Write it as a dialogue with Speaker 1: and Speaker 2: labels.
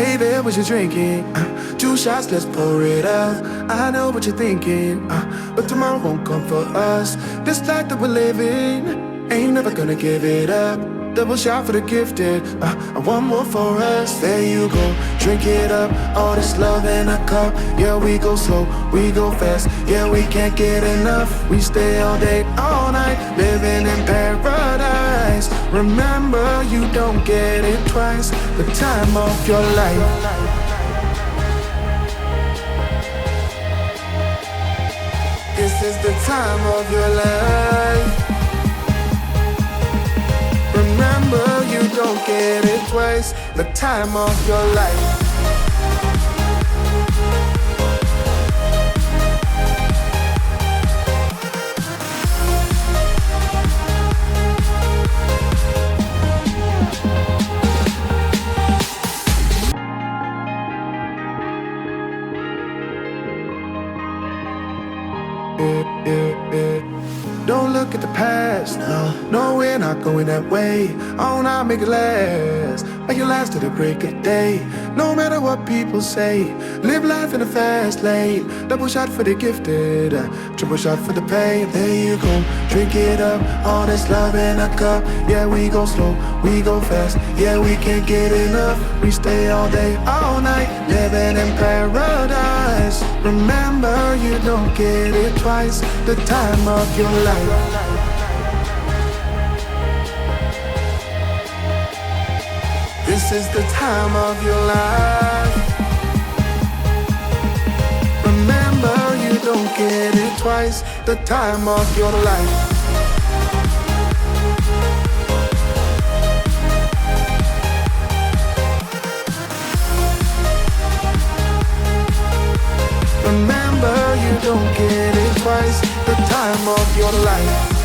Speaker 1: Hey there, what you drinking? 2 shots, let's pour it up. I know what you're thinking, but tomorrow won't come for us. This life that we're living, ain't never gonna give it up. Double shot for the gifted, and one more for us. There you go, drink it up. All this love in a cup. Yeah, we go slow, we go fast. Yeah, we can't get enough. We stay all day, all night, living in paradise. Remember, you don't get it twice. The time of your life. This is the time of your life. Remember, you don't get it twice. The time of your life. Don't look at the past, no, we're not going that way. Oh, now make it last, make it last to the break of day. No matter what people say, live life in a fast lane. Double shot for the gifted, triple shot for the pain. There you go, drink it up, all this love in a cup. Yeah, we go slow, we go fast. Yeah, we can't get enough. We stay all day, all night, living in paradise. Remember, you don't get it twice. The time of your life. This is the time of your life. Remember, you don't get it twice. The time of your life. Remember, you don't get it twice. The time of your life.